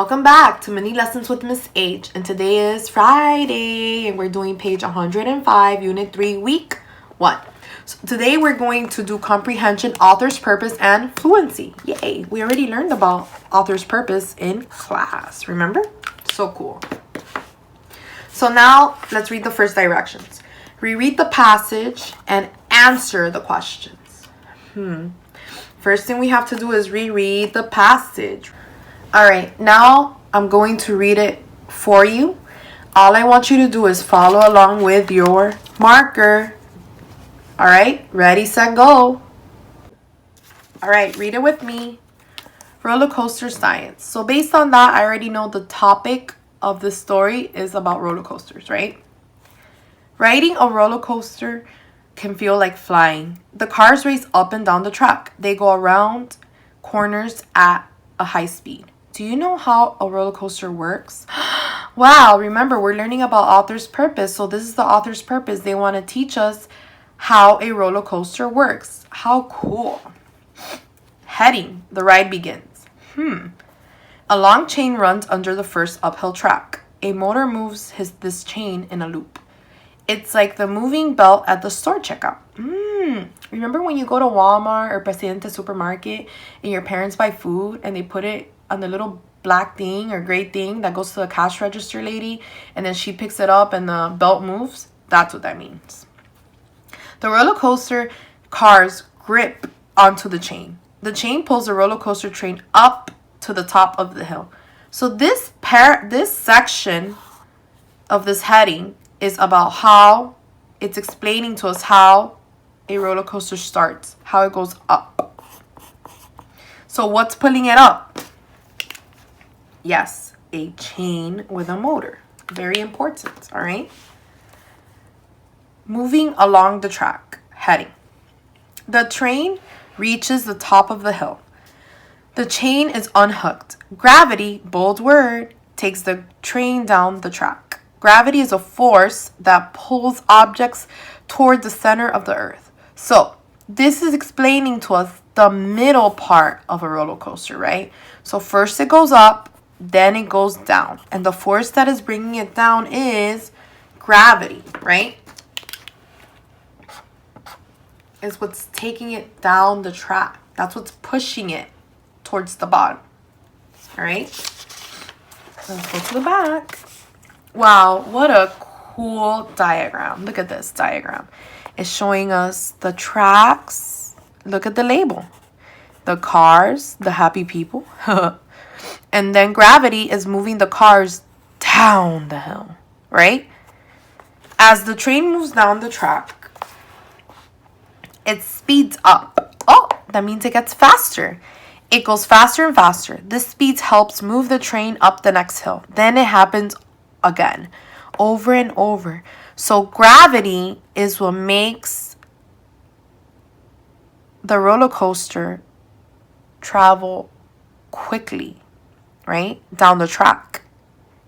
Welcome back to Mini Lessons with Miss H, and today is Friday and we're doing page 105, Unit 3, Week 1. So today we're going to do comprehension, author's purpose, and fluency. Yay! We already learned about author's purpose in class, remember? So cool. So now let's read the first directions. Reread the passage and answer the questions. First thing we have to do is reread the passage. All right, now I'm going to read it for you. All I want you to do is follow along with your marker. All right, ready, set, go. All right, read it with me. Roller coaster science. So based on that, I already know the topic of the story is about roller coasters, right? Riding a roller coaster can feel like flying. The cars race up and down the track. They go around corners at a high speed. Do you know how a roller coaster works? Wow, remember, we're learning about author's purpose. So this is the author's purpose. They want to teach us how a roller coaster works. How cool. Heading, the ride begins. A long chain runs under the first uphill track. A motor moves this chain in a loop. It's like the moving belt at the store checkout. Remember when you go to Walmart or Presidente Supermarket and your parents buy food and they put it on the little black thing or gray thing that goes to the cash register lady, and then she picks it up and the belt moves? That's what that means. The roller coaster cars grip onto the chain. The chain pulls the roller coaster train up to the top of the hill. So this section of this heading is about how it's explaining to us how a roller coaster starts, how it goes up. So what's pulling it up? Yes, a chain with a motor. Very important, all right? Moving along the track, heading. The train reaches the top of the hill. The chain is unhooked. Gravity, bold word, takes the train down the track. Gravity is a force that pulls objects toward the center of the earth. So this is explaining to us the middle part of a roller coaster, right? So first it goes up, then it goes down. And the force that is bringing it down is gravity, right? Is what's taking it down the track. That's what's pushing it towards the bottom. All right? Let's go to the back. Wow, what a cool diagram. Look at this diagram. It's showing us the tracks. Look at the label. The cars, the happy people. And then gravity is moving the cars down the hill, right? As the train moves down the track, it speeds up. Oh, that means it gets faster. It goes faster and faster. This speed helps move the train up the next hill. Then it happens again, over and over. So gravity is what makes the roller coaster travel quickly, right? Down the track.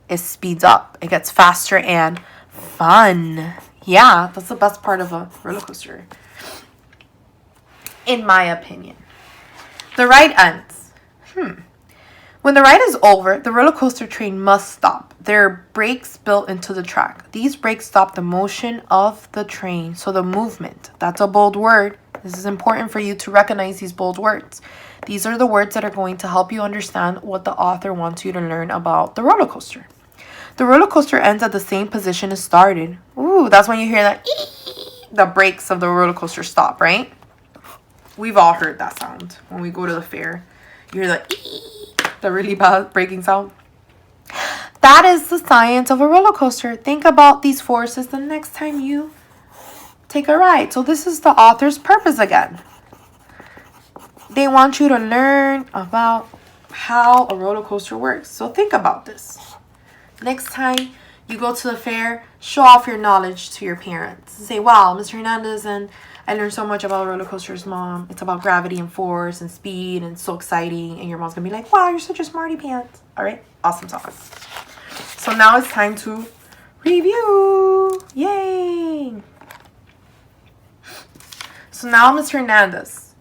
It speeds up. It gets faster and fun. Yeah, that's the best part of a roller coaster, in my opinion. The ride ends. When the ride is over, the roller coaster train must stop. There are brakes built into the track. These brakes stop the motion of the train, so the movement. That's a bold word. This is important for you to recognize these bold words. These are the words that are going to help you understand what the author wants you to learn about the roller coaster. The roller coaster ends at the same position it started. Ooh, that's when you hear that the brakes of the roller coaster stop, right? We've all heard that sound when we go to the fair. You hear the really bad braking sound. That is the science of a roller coaster. Think about these forces the next time you take a ride. So this is the author's purpose again. They want you to learn about how a roller coaster works. So think about this. Next time you go to the fair, show off your knowledge to your parents. Say, wow, Mr. Hernandez, and I learned so much about roller coasters, Mom. It's about gravity and force and speed, and it's so exciting. And your mom's going to be like, wow, you're such a smarty pants. All right? Awesome sauce. So now it's time to review. Yay! So now Mr. Hernandez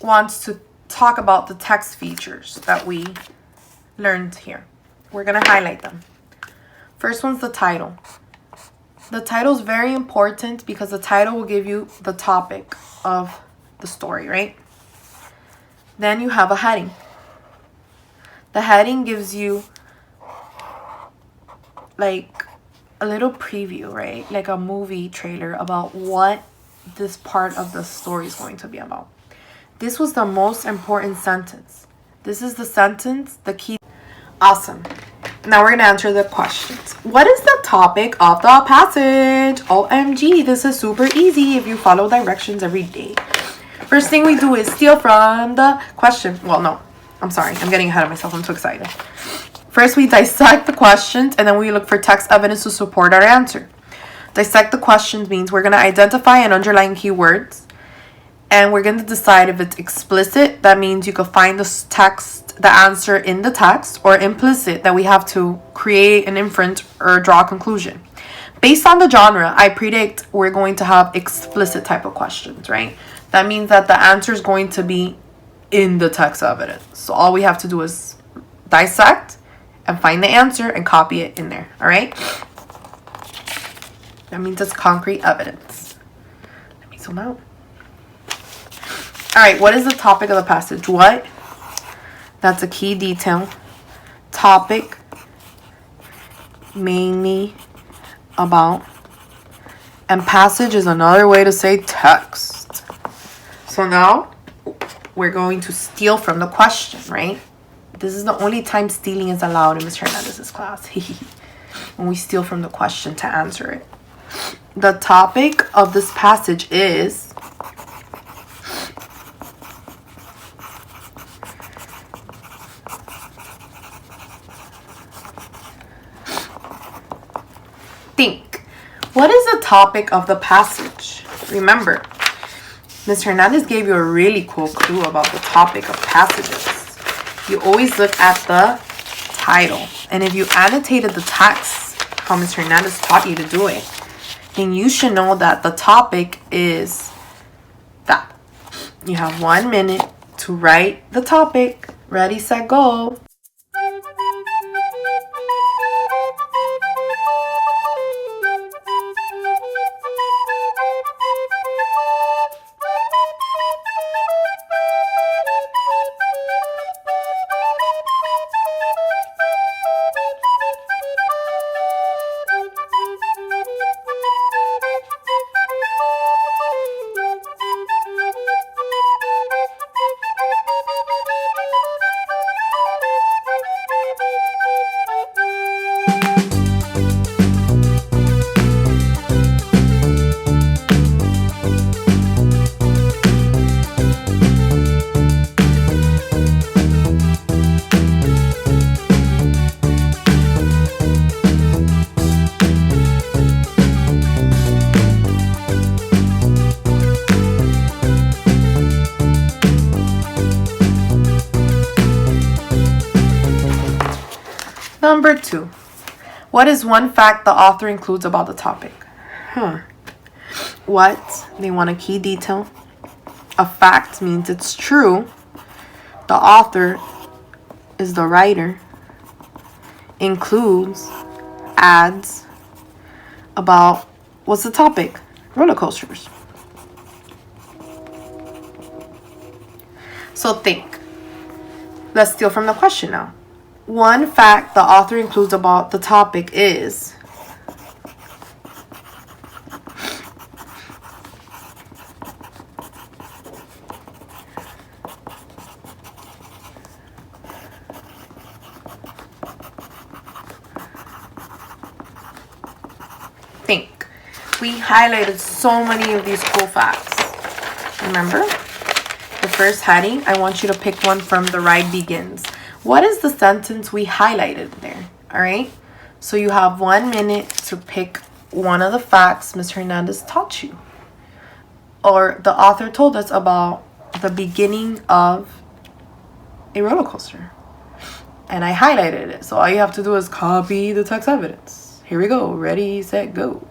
wants to talk about the text features that we learned here. We're going to highlight them. First one's the title. The title is very important because the title will give you the topic of the story, right? Then you have a heading. The heading gives you like a little preview, right? Like a movie trailer about what this part of the story is going to be about. This was the most important sentence. This is the sentence, the key. Awesome. Now we're going to answer the questions. What is the topic of the passage? OMG, this is super easy if you follow directions every day. First thing we do is steal from the question. Well, no, I'm sorry. I'm getting ahead of myself. I'm too excited. First, we dissect the questions, and then we look for text evidence to support our answer. Dissect the questions means we're going to identify and underline keywords, and we're going to decide if it's explicit. That means you can find the answer in the text, or implicit, that we have to create an inference or draw a conclusion. Based on the genre, I predict we're going to have explicit type of questions, right? That means that the answer is going to be in the text evidence. So all we have to do is dissect and find the answer and copy it in there, all right? That means it's concrete evidence. Let me zoom out. All right, what is the topic of the passage? What? That's a key detail. Topic, mainly about. And passage is another way to say text. So now we're going to steal from the question, right? This is the only time stealing is allowed in Ms. Hernandez's class. When we steal from the question to answer it. The topic of this passage is think. What is the topic of the passage? Remember, Ms. Hernandez gave you a really cool clue about the topic of passages. You always look at the title. And if you annotated the text, how Ms. Hernandez taught you to do it, then you should know that the topic is that. You have 1 minute to write the topic. Ready, set, go. Number 2. What is one fact the author includes about the topic? What? They want a key detail. A fact means it's true. The author is the writer. Includes, adds, about, what's the topic? Roller coasters. So think. Let's steal from the question now. One fact the author includes about the topic is think. We highlighted so many of these cool facts. Remember? The first heading, I want you to pick one from The Ride Begins. What is the sentence we highlighted there? All right. So you have 1 minute to pick one of the facts Ms. Hernandez taught you. Or the author told us about the beginning of a roller coaster. And I highlighted it. So all you have to do is copy the text evidence. Here we go. Ready, set, go.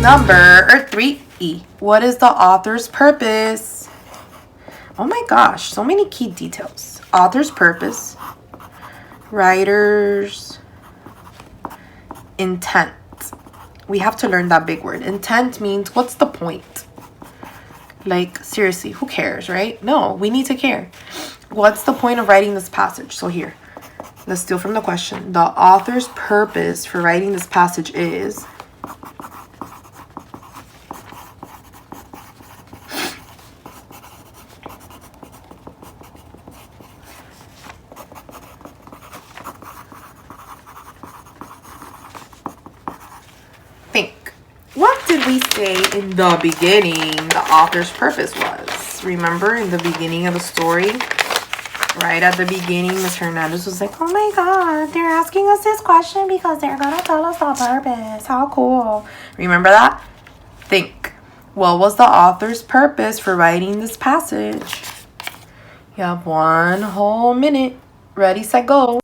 Number 3E. What is the author's purpose? Oh my gosh, so many key details. Author's purpose, writer's intent. We have to learn that big word. Intent means what's the point? Like, seriously, who cares, right? No, we need to care. What's the point of writing this passage? So here, let's steal from the question. The author's purpose for writing this passage is... think. What did we say in the beginning the author's purpose was? Remember in the beginning of the story? Right at the beginning, Ms. Hernandez was like, oh my God, they're asking us this question because they're going to tell us the purpose. How cool. Remember that? Think. What was the author's purpose for writing this passage? You have 1 whole minute. Ready, set, go.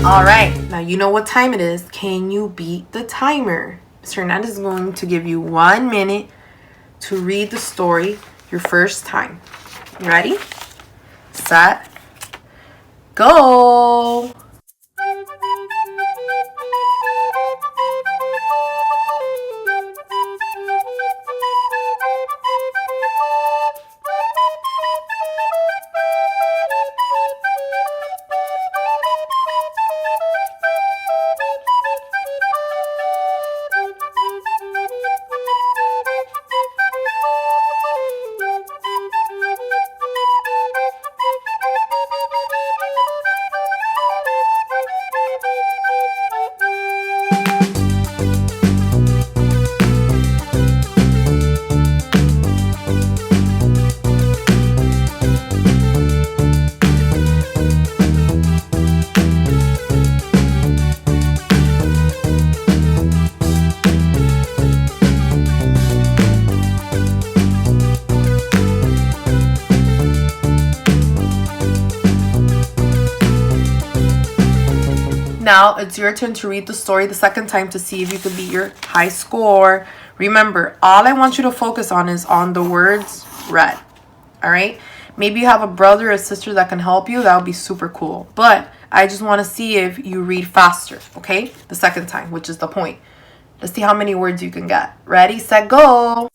All right, now you know what time it is. Can you beat the timer? Ms. Hernandez is going to give you 1 minute to read the story your first time. You ready? Set, go. Now it's your turn to read the story the second time to see if you can beat your high score. Remember, all I want you to focus on is on the words read. All right? Maybe you have a brother or sister that can help you. That would be super cool. But I just want to see if you read faster, okay? The second time, which is the point. Let's see how many words you can get. Ready, set, go.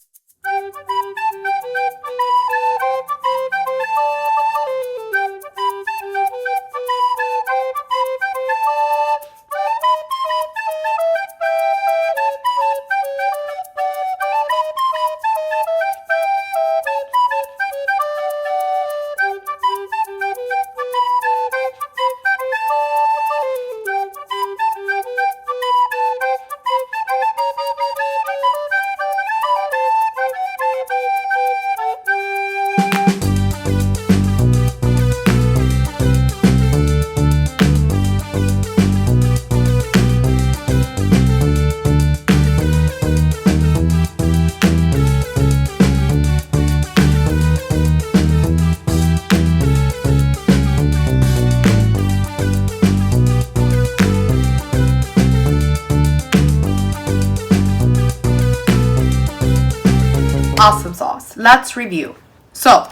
Awesome sauce. Let's review. So,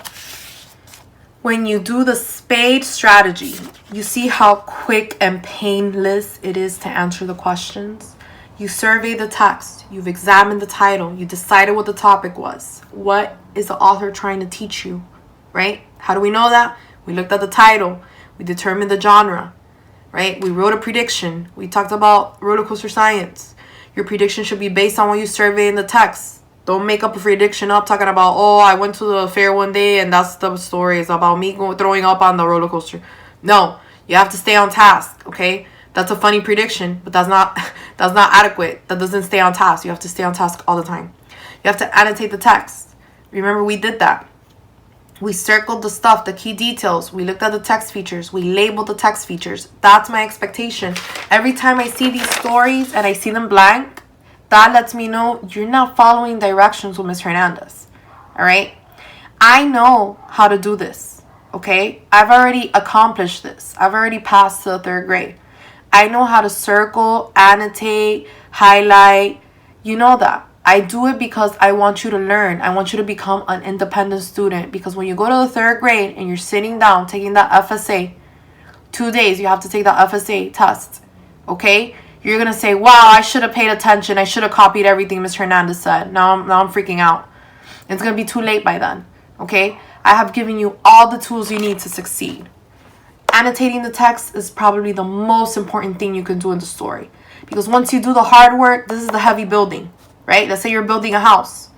when you do the spade strategy, you see how quick and painless it is to answer the questions. You surveyed the text. You've examined the title. You decided what the topic was. What is the author trying to teach you, right? How do we know that? We looked at the title. We determined the genre, right? We wrote a prediction. We talked about roller coaster science. Your prediction should be based on what you survey in the text. Don't make up a prediction up talking about, oh, I went to the fair one day and that's the story. It's about me throwing up on the roller coaster. No, you have to stay on task, okay? That's a funny prediction, but that's not adequate. That doesn't stay on task. You have to stay on task all the time. You have to annotate the text. Remember, we did that. We circled the stuff, the key details. We looked at the text features. We labeled the text features. That's my expectation. Every time I see these stories and I see them blank, that lets me know you're not following directions with Ms. Hernandez. All right? I know how to do this, okay? I've already accomplished this. I've already passed to the 3rd grade. I know how to circle, annotate, highlight. You know that. I do it because I want you to learn. I want you to become an independent student. Because when you go to the 3rd grade and you're sitting down taking that FSA, 2 days you have to take that FSA test. Okay? You're going to say, wow, I should have paid attention. I should have copied everything Ms. Hernandez said. Now I'm freaking out. It's going to be too late by then. Okay? I have given you all the tools you need to succeed. Annotating the text is probably the most important thing you can do in the story. Because once you do the hard work, this is the heavy building, right? Let's say you're building a house.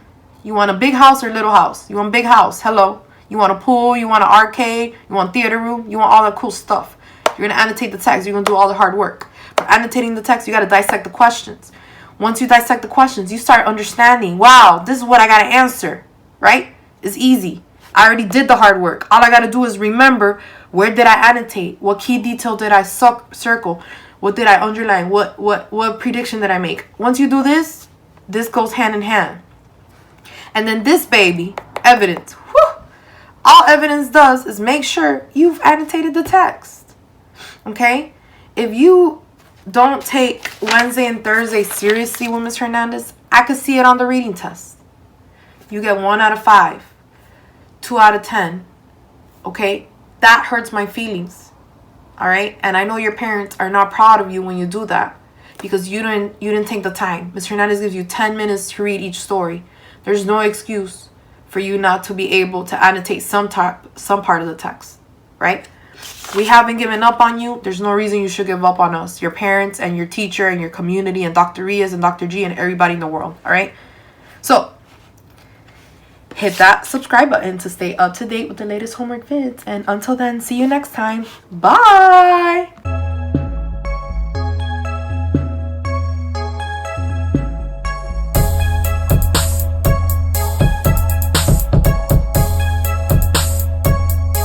You want a big house or a little house? You want a big house. Hello. You want a pool. You want an arcade. You want theater room. You want all that cool stuff. You're going to annotate the text. You're going to do all the hard work. For annotating the text, you got to dissect the questions. Once you dissect the questions, you start understanding, wow, this is what I got to answer, right? It's easy. I already did the hard work. All I got to do is remember, where did I annotate? What key detail did I circle? What did I underline? What prediction did I make? Once you do this, this goes hand in hand. And then this baby, evidence. Whew, all evidence does is make sure you've annotated the text. Okay? If you don't take Wednesday and Thursday seriously with Ms. Hernandez, I could see it on the reading test. You get 1 out of 5. 2 out of 10. Okay? That hurts my feelings. All right? And I know your parents are not proud of you when you do that because you didn't take the time. Ms. Hernandez gives you 10 minutes to read each story. There's no excuse for you not to be able to annotate some part of the text, right? We haven't given up on you. There's no reason you should give up on us, your parents and your teacher and your community and Dr. Riaz and Dr. G and everybody in the world, all right? So hit that subscribe button to stay up to date with the latest homework vids. And until then, see you next time. Bye!